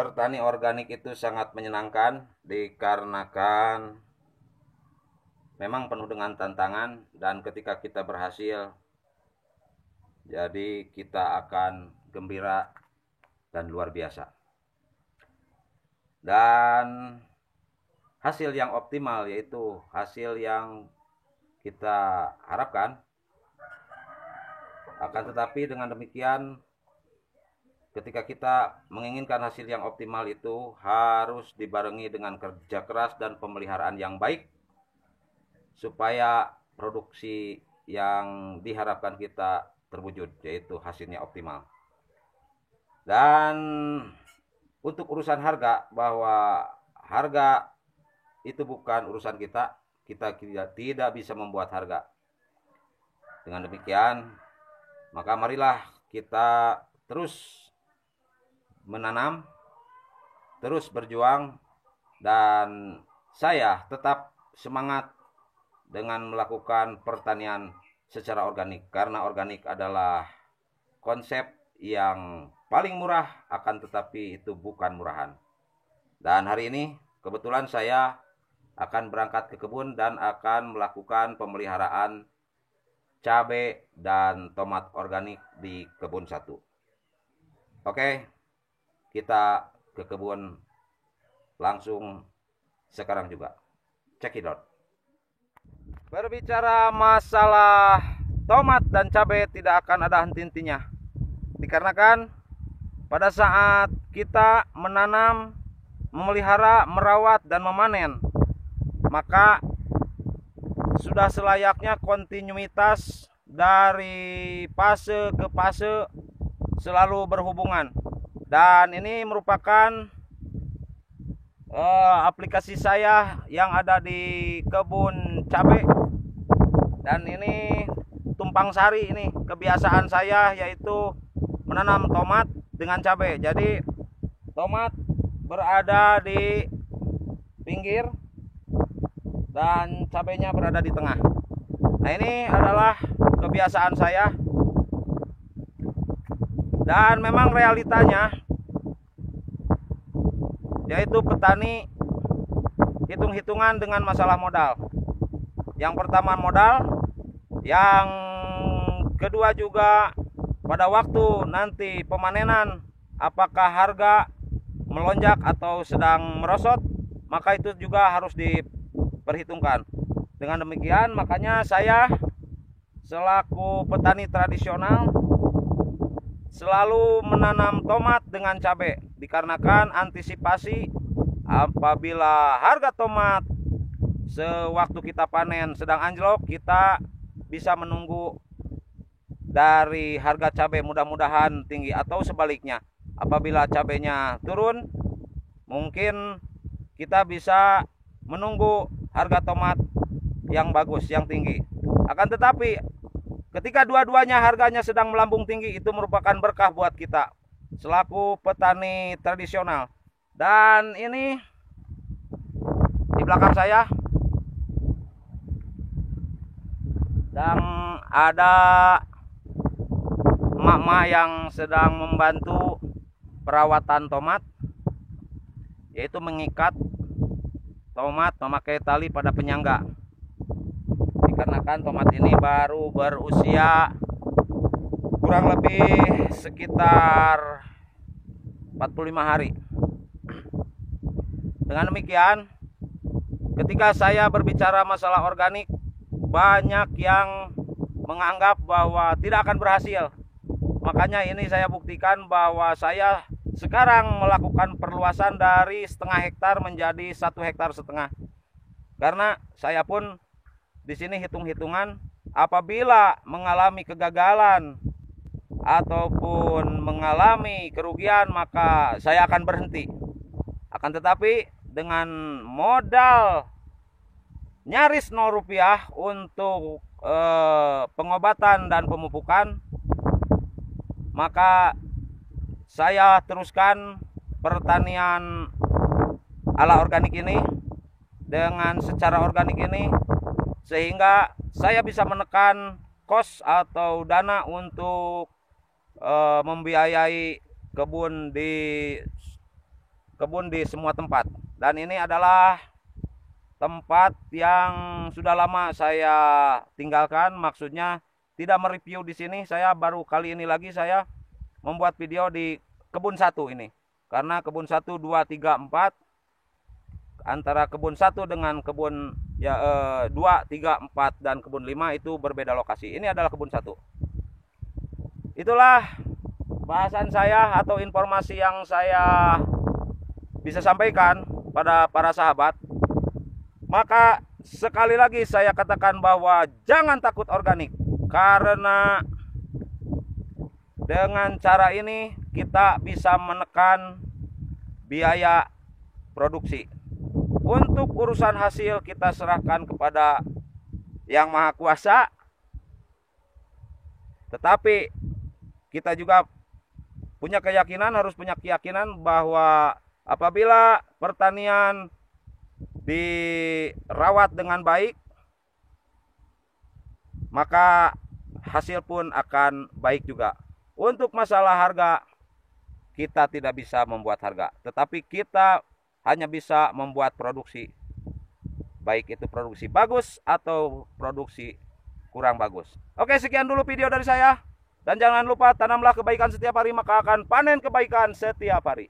Bertani organik itu sangat menyenangkan dikarenakan memang penuh dengan tantangan, dan ketika kita berhasil, jadi kita akan gembira dan luar biasa. Dan hasil yang optimal, yaitu hasil yang kita harapkan. Akan tetapi dengan demikian, ketika kita menginginkan hasil yang optimal itu harus dibarengi dengan kerja keras dan pemeliharaan yang baik, supaya produksi yang diharapkan kita terwujud, yaitu hasilnya optimal. Dan untuk urusan harga, bahwa harga itu bukan urusan kita, kita tidak bisa membuat harga. Dengan demikian, maka marilah kita terus menanam, terus berjuang, dan saya tetap semangat dengan melakukan pertanian secara organik, karena organik adalah konsep yang paling murah, akan tetapi itu bukan murahan. Dan hari ini kebetulan saya akan berangkat ke kebun dan akan melakukan pemeliharaan cabai dan tomat organik di kebun 1. Oke, kita ke kebun langsung sekarang juga. Check it out. Berbicara masalah tomat dan cabai tidak akan ada henti-hentinya, dikarenakan pada saat kita menanam, memelihara, merawat, dan memanen, maka sudah selayaknya kontinuitas dari fase ke fase selalu berhubungan. Dan ini merupakan aplikasi saya yang ada di kebun cabai. Dan ini tumpang sari, ini kebiasaan saya, yaitu menanam tomat dengan cabai. Jadi tomat berada di pinggir dan cabainya berada di tengah. Nah, ini adalah kebiasaan saya. Dan memang realitanya, yaitu petani hitung-hitungan dengan masalah modal. Yang pertama modal, yang kedua juga pada waktu nanti pemanenan, apakah harga melonjak atau sedang merosot, maka itu juga harus diperhitungkan. Dengan demikian, makanya saya selaku petani tradisional selalu menanam tomat dengan cabai, dikarenakan antisipasi apabila harga tomat sewaktu kita panen sedang anjlok, kita bisa menunggu dari harga cabai mudah-mudahan tinggi, atau sebaliknya, apabila cabainya turun, mungkin kita bisa menunggu harga tomat yang bagus, yang tinggi. Akan tetapi ketika dua-duanya harganya sedang melambung tinggi, itu merupakan berkah buat kita selaku petani tradisional. Dan ini di belakang saya dan ada emak-emak yang sedang membantu perawatan tomat, yaitu mengikat tomat memakai tali pada penyangga, dikarenakan tomat ini baru berusia kurang lebih sekitar 45 hari. Dengan demikian, ketika saya berbicara masalah organik, banyak yang menganggap bahwa tidak akan berhasil. Makanya ini saya buktikan bahwa saya sekarang melakukan perluasan dari setengah hektar menjadi 1,5 hektar. Karena saya pun di sini hitung-hitungan, apabila mengalami kegagalan ataupun mengalami kerugian, maka saya akan berhenti. Akan tetapi dengan modal nyaris 0 rupiah untuk pengobatan dan pemupukan, maka saya teruskan pertanian ala organik ini dengan secara organik ini, sehingga saya bisa menekan kos atau dana untuk membiayai kebun di kebun di semua tempat. Dan ini adalah tempat yang sudah lama saya tinggalkan, maksudnya tidak mereview di sini. Saya baru kali ini lagi saya membuat video di kebun 1 ini. Karena kebun 1, 2, 3, 4 antara kebun 1 dengan kebun 2, 3, 4 dan kebun 5 itu berbeda lokasi. Ini adalah kebun 1. Itulah bahasan saya atau informasi yang saya bisa sampaikan pada para sahabat. Maka sekali lagi saya katakan bahwa jangan takut organik, karena dengan cara ini kita bisa menekan biaya produksi. Untuk urusan hasil kita serahkan kepada Yang Maha Kuasa. Tetapi kita juga harus punya keyakinan bahwa apabila pertanian dirawat dengan baik, maka hasil pun akan baik juga. Untuk masalah harga, kita tidak bisa membuat harga, tetapi kita hanya bisa membuat produksi, baik itu produksi bagus atau produksi kurang bagus. Oke, sekian dulu video dari saya. Dan jangan lupa, tanamlah kebaikan setiap hari, maka akan panen kebaikan setiap hari.